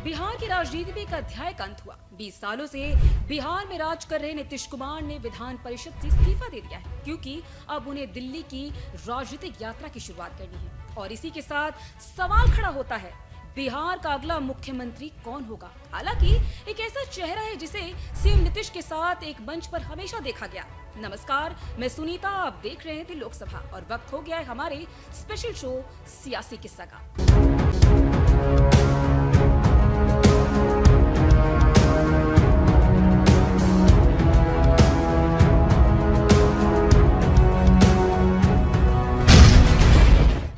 बिहार की राजनीति में एक अध्याय का अंत हुआ। 20 सालों से बिहार में राज कर रहे नीतीश कुमार ने विधान परिषद से इस्तीफा दे दिया है, क्योंकि अब उन्हें दिल्ली की राजनीतिक यात्रा की शुरुआत करनी है। और इसी के साथ सवाल खड़ा होता है, बिहार का अगला मुख्यमंत्री कौन होगा। हालांकि एक ऐसा चेहरा है जिसे सीएम नीतीश के साथ एक मंच पर हमेशा देखा गया। नमस्कार, मैं सुनीता, आप देख रहे थे लोकसभा और वक्त हो गया है हमारे स्पेशल शो सियासी किस्सा का।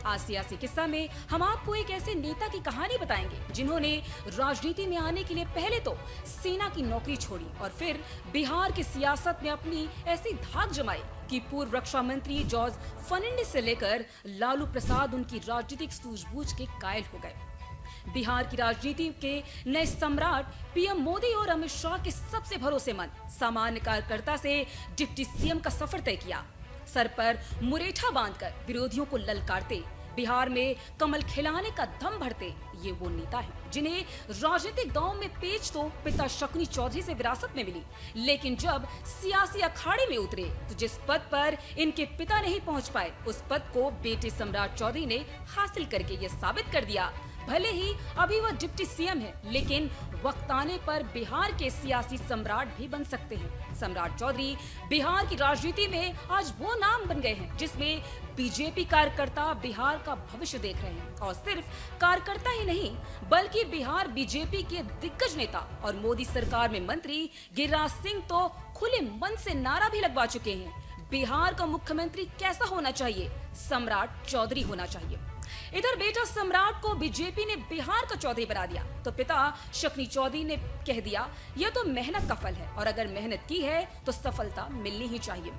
आज सियासी किस्सा में हम आपको एक ऐसे नेता की कहानी बताएंगे जिन्होंने राजनीति में आने के लिए पहले तो सेना की नौकरी छोड़ी और फिर बिहार की सियासत में अपनी ऐसी धाक जमाई कि पूर्व रक्षा मंत्री जॉर्ज फर्नांडिस से लेकर लालू प्रसाद उनकी राजनीतिक सूझबूझ के कायल हो गए। बिहार की राजनीति के नए सम्राट पीएम मोदी और अमित शाह के सबसे भरोसेमंद सामान्य कार्यकर्ता से डिप्टी सीएम का सफर तय किया। सर पर मुरेठा बांधकर विरोधियों को ललकारते, बिहार में कमल खिलाने का दम भरते ये वो नेता है जिन्हें राजनीतिक दांव में पेच तो पिता शकुनी चौधरी से विरासत में मिली, लेकिन जब सियासी अखाड़े में उतरे तो जिस पद पर इनके पिता नहीं पहुंच पाए उस पद को बेटे सम्राट चौधरी ने हासिल करके ये साबित कर दिया। भले ही अभी वह डिप्टी सीएम है, लेकिन वक्त आने पर बिहार के सियासी सम्राट भी बन सकते हैं। सम्राट चौधरी बिहार की राजनीति में आज वो नाम बन गए हैं जिसमें बीजेपी कार्यकर्ता बिहार का भविष्य देख रहे हैं। और सिर्फ कार्यकर्ता ही नहीं, बल्कि बिहार बीजेपी के दिग्गज नेता और मोदी सरकार में मंत्री गिरिराज सिंह तो खुले मन से नारा भी लगवा चुके हैं, बिहार का मुख्यमंत्री कैसा होना चाहिए? सम्राट चौधरी होना चाहिए। इधर बेटा सम्राट को बीजेपी ने बिहार का चौधरी बना दिया तो पिता शकुनी चौधरी ने कह दिया, यह तो मेहनत का फल है और अगर मेहनत की है तो सफलता मिलनी ही चाहिए।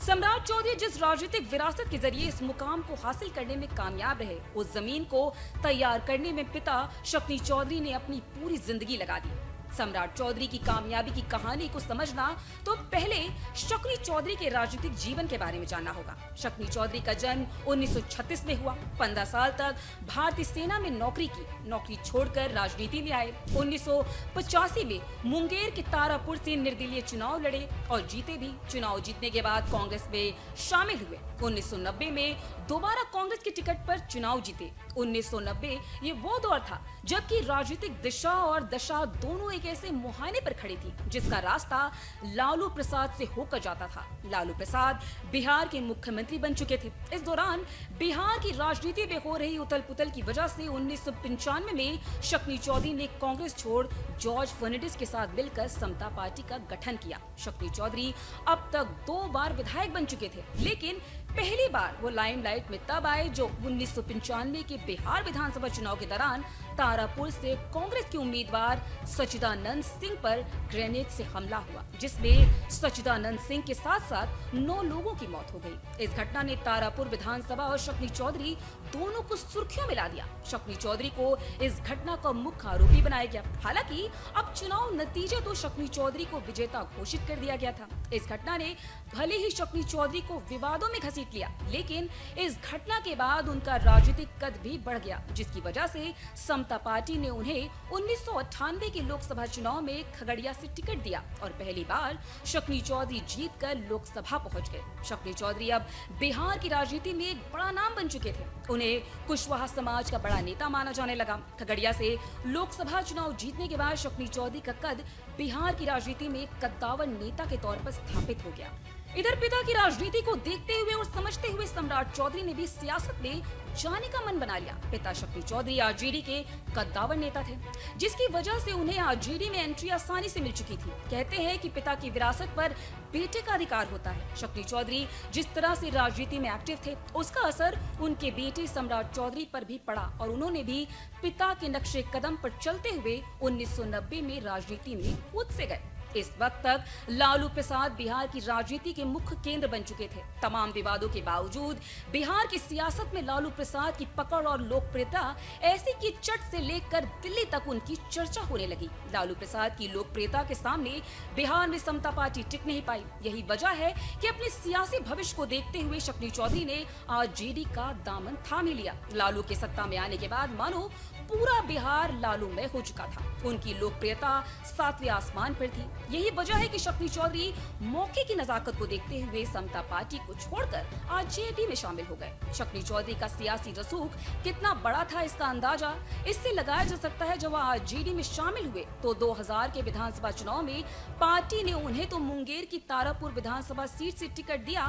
सम्राट चौधरी जिस राजनीतिक विरासत के जरिए इस मुकाम को हासिल करने में कामयाब रहे, उस जमीन को तैयार करने में पिता शकुनी चौधरी ने अपनी पूरी जिंदगी लगा दी। सम्राट चौधरी की कामयाबी की कहानी को समझना तो पहले शकुनी चौधरी के राजनीतिक जीवन के बारे में जानना होगा। शकुनी चौधरी का जन्म 1936 में हुआ। 15 साल तक भारतीय सेना में नौकरी की, नौकरी छोड़कर राजनीति में आए। 1985 में मुंगेर के तारापुर से निर्दलीय चुनाव लड़े और जीते भी। चुनाव जीतने के बाद कांग्रेस में शामिल हुए। 1990 में दोबारा कांग्रेस की टिकट पर चुनाव जीते। 1990 ये वो दौर था जबकि राजनीतिक दिशा और दशा दोनों एक ऐसे मुहाने पर खड़ी थी जिसका रास्ता लालू प्रसाद से होकर जाता था। लालू प्रसाद बिहार के मुख्यमंत्री बन चुके थे। इस दौरान बिहार की राजनीति में हो रही उथल पुथल की वजह से 1995 में शकुनी चौधरी ने कांग्रेस छोड़ जॉर्ज फर्नांडिस के साथ मिलकर समता पार्टी का गठन किया। शकुनी चौधरी अब तक 2 बार विधायक बन चुके थे, लेकिन पहली बार वो लाइमलाइट में तब आए जो 1995 के बिहार विधानसभा चुनाव के दौरान तारापुर से कांग्रेस के उम्मीदवार सच्चिदानंद सिंह पर ग्रेनेड से हमला हुआ, जिसमें सच्चिदानंद सिंह के साथ साथ 9 लोगों की मौत हो गई। इस घटना ने तारापुर विधानसभा और शकुनी चौधरी दोनों को सुर्खियों में ला दिया। शकुनी चौधरी को इस घटना का मुख्य आरोपी बनाया गया। हालांकि अब चुनाव नतीजे तो शकुनी चौधरी को विजेता घोषित कर दिया गया था। इस घटना ने भले ही शकुनी चौधरी को विवादों में घसीट लिया, लेकिन इस घटना के बाद उनका राजनीतिक कद भी बढ़ गया, जिसकी वजह से समता पार्टी ने उन्हें 1998 के लोकसभा चुनाव में खगड़िया से टिकट दिया और पहली बार शकुनी चौधरी जीतकर लोकसभा पहुंच गए। शकुनी चौधरी अब बिहार की राजनीति में एक बड़ा नाम बन चुके थे। उन्हें कुशवाहा समाज का बड़ा नेता माना जाने लगा। खगड़िया से लोकसभा चुनाव जीतने के बाद शकुनी चौधरी का कद बिहार की राजनीति में एक कद्दावर नेता के तौर पर स्थापित हो गया। इधर पिता की राजनीति को देखते हुए और समझते हुए सम्राट चौधरी ने भी सियासत में जाने का मन बना लिया। पिता शकुनी चौधरी आरजेडी के कद्दावर नेता थे, जिसकी वजह से उन्हें आरजेडी में एंट्री आसानी से मिल चुकी थी। कहते हैं कि पिता की विरासत पर बेटे का अधिकार होता है। शकुनी चौधरी जिस तरह से राजनीति में एक्टिव थे, उसका असर उनके बेटे सम्राट चौधरी पर भी पड़ा और उन्होंने भी पिता के नक्शे कदम पर चलते हुए 1990 में राजनीति में कूद से गए। इस वक्त तक लालू प्रसाद बिहार की राजनीति के मुख्य केंद्र बन चुके थे। तमाम विवादों के बावजूद बिहार की सियासत में लालू प्रसाद की पकड़ और लोकप्रियता ऐसी कि चट से लेकर दिल्ली तक उनकी चर्चा होने लगी। लालू प्रसाद की लोकप्रियता के सामने बिहार में समता पार्टी टिक नहीं पाई। यही वजह है कि अपने सियासी भविष्य को देखते हुए शकुनी चौधरी ने आरजेडी का दामन थाम ही लिया। लालू के सत्ता में आने के बाद मानो पूरा बिहार लालूमय हो चुका था। उनकी लोकप्रियता सातवें आसमान पर थी। यही वजह है कि शक्ति चौधरी मौके की नजाकत को देखते हुए समता पार्टी को छोड़कर आज जेडी में शामिल हो गए। शक्ति चौधरी का सियासी रसूख कितना बड़ा था इसका अंदाजा इससे लगाया जा सकता है। जब वह आज जेडी में शामिल हुए तो 2000 के विधानसभा चुनाव में पार्टी ने उन्हें तो मुंगेर की तारापुर विधानसभा सीट से टिकट दिया,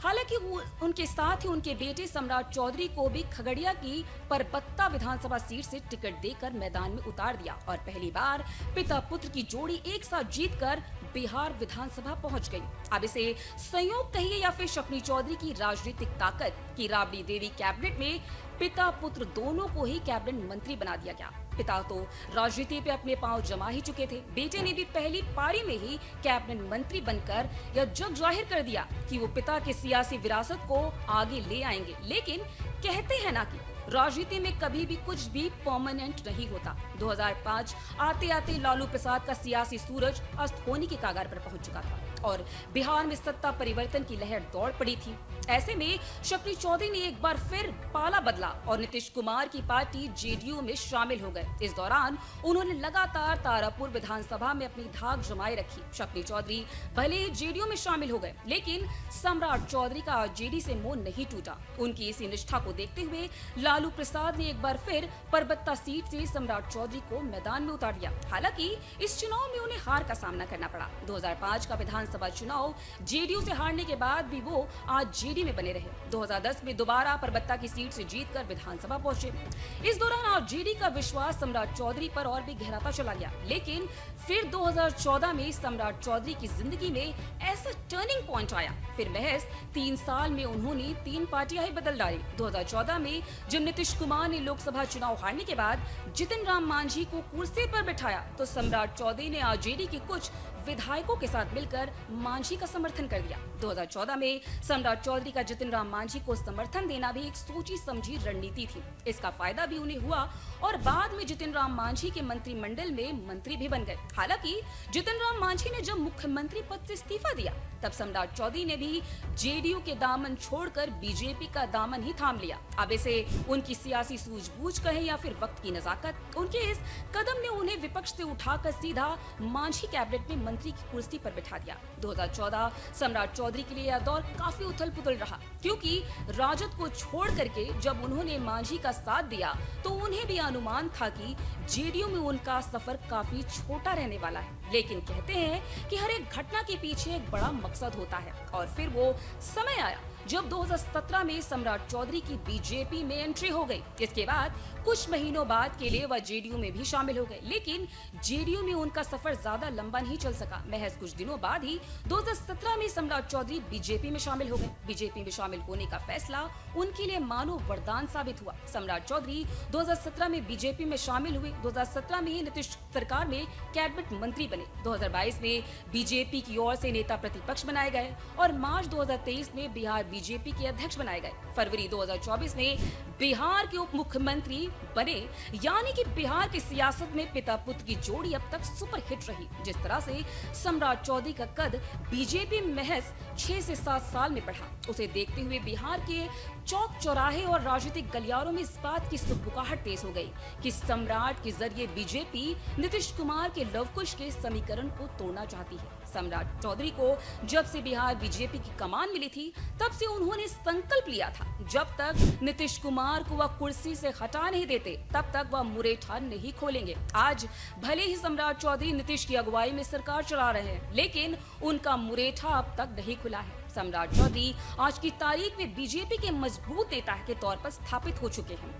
हालांकि उनके साथ ही उनके बेटे सम्राट चौधरी को भी खगड़िया की परबत्ता विधानसभा सीट से टिकट देकर मैदान में उतार दिया और पहली बार पिता पुत्र की जोड़ी एक साथ जीतकर बिहार विधानसभा पहुंच गई। अब इसे संयोग कहिए या फिर शक्ति चौधरी की राजनीतिक ताकत की राबड़ी देवी कैबिनेट में पिता पुत्र दोनों को ही कैबिनेट मंत्री बना दिया गया। पिता तो राजनीति पे अपने पांव जमा ही चुके थे, बेटे ने भी पहली पारी में ही कैबिनेट मंत्री बनकर यह जग जाहिर कर दिया कि वो पिता की सियासी विरासत को आगे ले आएंगे। लेकिन कहते हैं ना कि राजनीति में कभी भी कुछ भी परमानेंट नहीं होता। 2005 आते आते लालू प्रसाद का सियासी सूरज अस्त होने के कगार पर पहुंच चुका था और बिहार में सत्ता परिवर्तन की लहर दौड़ पड़ी थी। ऐसे में शक्ति चौधरी ने एक बार फिर पाला बदला और नीतीश कुमार की पार्टी जेडीयू में शामिल हो गए। इस दौरान उन्होंने लगातार तारापुर विधानसभा में अपनी धाक जमाई रखी। शक्ति चौधरी भले ही जेडीयू में शामिल हो गए, लेकिन सम्राट चौधरी का जेडी से मोह नहीं टूटा। उनकी इसी निष्ठा को देखते हुए लालू प्रसाद ने एक बार फिर परबत्ता सीट से सम्राट चौधरी को मैदान में उतार दिया। हालांकि इस चुनाव में उन्हें हार का सामना करना पड़ा। 2005 का विधानसभा चुनाव जेडीयू से हारने के बाद भी वो आज जेडी में बने रहे। 2010 में दोबारा परबत्ता की सीट से जीतकर विधानसभा पहुंचे। इस दौरान आज जेडी का विश्वास सम्राट चौधरी पर और भी गहराता चला गया। लेकिन फिर 2014 में सम्राट चौधरी की जिंदगी में ऐसा टर्निंग पॉइंट आया। फिर महज 3 साल में उन्होंने 3 पार्टियां ही बदल डाली। 2014 में जब नीतीश कुमार ने लोकसभा चुनाव हारने के बाद जितिन राम मांझी को कुर्सी पर बिठाया तो सम्राट चौधरी ने आरजेडी के कुछ विधायकों के साथ मिलकर मांझी का समर्थन कर दिया। 2014 में सम्राट चौधरी का जितिन राम मांझी को समर्थन देना भी एक सोची समझी रणनीति थी। इसका फायदा भी उन्हें हुआ और बाद में जितिन राम मांझी के मंत्रिमंडल में मंत्री भी बन गए। हालांकि जितिन राम मांझी ने जब मुख्यमंत्री पद से इस्तीफा दिया तब सम्राट चौधरी ने भी जेडीयू के दामन छोड़कर बीजेपी का दामन ही थाम लिया। अब इसे उनकी सियासी सूझबूझ कहें या फिर वक्त की नजाकत, उनके इस कदम ने उन्हें विपक्ष से उठाकर सीधा मांझी कैबिनेट में मंत्री की कुर्सी पर बिठा दिया। 2014 सम्राट चौधरी के लिए यह दौर काफी उथल पुथल रहा, क्योंकि राजद को छोड़ करके जब उन्होंने मांझी का साथ दिया तो उन्हें भी अनुमान था कि जेडीयू में उनका सफर काफी छोटा रहने वाला है। लेकिन कहते हैं कि हर एक घटना के पीछे एक बड़ा मकसद होता है और फिर वो समय आया जब 2017 में सम्राट चौधरी की बीजेपी में एंट्री हो गई। इसके बाद कुछ महीनों बाद के लिए वह जेडीयू में भी शामिल हो गए, लेकिन जेडीयू में उनका सफर ज्यादा लंबा नहीं चल सका। महज कुछ दिनों बाद ही 2017 में सम्राट चौधरी बीजेपी में शामिल हो गए। बीजेपी में शामिल होने का फैसला उनके लिए मानो वरदान साबित हुआ। सम्राट चौधरी 2017 में बीजेपी में शामिल हुए। 2017 में ही नीतीश सरकार में कैबिनेट मंत्री बने। 2022 में बीजेपी की ओर से नेता प्रतिपक्ष बनाए गए और मार्च 2023 में बिहार बीजेपी के अध्यक्ष बनाए गए। फरवरी 2024 में बिहार के उप मुख्यमंत्री बने। यानी कि बिहार की सियासत में पिता पुत्र की जोड़ी अब तक सुपर हिट रही। जिस तरह से सम्राट चौधरी का कद बीजेपी में महज 6 से 7 साल में बढ़ा, उसे देखते हुए बिहार के चौक चौराहे और राजनीतिक गलियारों में इस बात की सुगबुगाहट तेज हो गई कि सम्राट के जरिए बीजेपी नीतीश कुमार के लवकुश के समीकरण को तोड़ना चाहती है। सम्राट चौधरी को जब से बिहार बीजेपी की कमान मिली थी तब से उन्होंने संकल्प लिया था, जब तक नीतीश कुमार को वह कुर्सी से हटा नहीं देते तब तक वह मुरेठा नहीं खोलेंगे। आज भले ही सम्राट चौधरी नीतीश की अगुवाई में सरकार चला रहे हैं, लेकिन उनका मुरेठा अब तक नहीं खुला है। सम्राट चौधरी आज की तारीख में बीजेपी के मजबूत नेता के तौर पर स्थापित हो चुके हैं।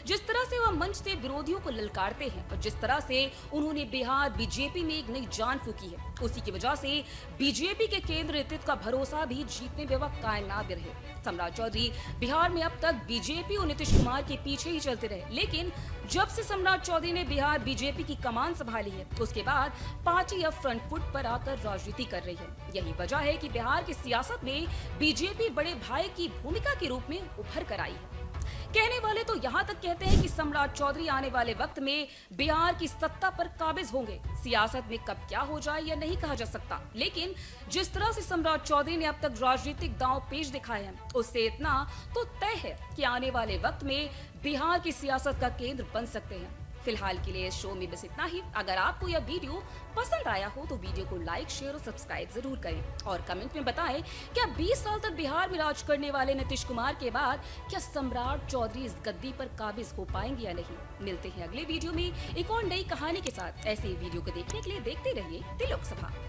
जिस तरह से वह मंच से विरोधियों को ललकारते हैं और जिस तरह से उन्होंने बिहार बीजेपी में एक नई जान फूकी है, उसी की वजह से बीजेपी के केंद्र नेतृत्व का भरोसा भी जीतने में वह कामयाब रहे। सम्राट चौधरी बिहार में अब तक बीजेपी और नीतीश कुमार के पीछे ही चलते रहे, लेकिन जब से सम्राट चौधरी ने बिहार बीजेपी की कमान संभाली है उसके बाद पार्टी अब फ्रंट फुट पर आकर राजनीति कर रही है। यही वजह है कि बिहार की सियासत में बीजेपी बड़े भाई की भूमिका के रूप में उभर कर आई है। कहने वाले तो यहाँ तक कहते हैं कि सम्राट चौधरी आने वाले वक्त में बिहार की सत्ता पर काबिज होंगे। सियासत में कब क्या हो जाए यह नहीं कहा जा सकता, लेकिन जिस तरह से सम्राट चौधरी ने अब तक राजनीतिक दांव पेच दिखाए हैं, उससे इतना तो तय है कि आने वाले वक्त में बिहार की सियासत का केंद्र बन सकते हैं। फिलहाल के लिए इस शो में बस इतना ही। अगर आपको यह वीडियो पसंद आया हो तो वीडियो को लाइक, शेयर और सब्सक्राइब जरूर करें और कमेंट में बताएं क्या 20 साल तक बिहार में राज करने वाले नीतीश कुमार के बाद क्या सम्राट चौधरी इस गद्दी पर काबिज हो पाएंगे या नहीं। मिलते हैं अगले वीडियो में एक और नई कहानी के साथ। ऐसे ही वीडियो को देखने के लिए देखते रहिए तिलोक सभा।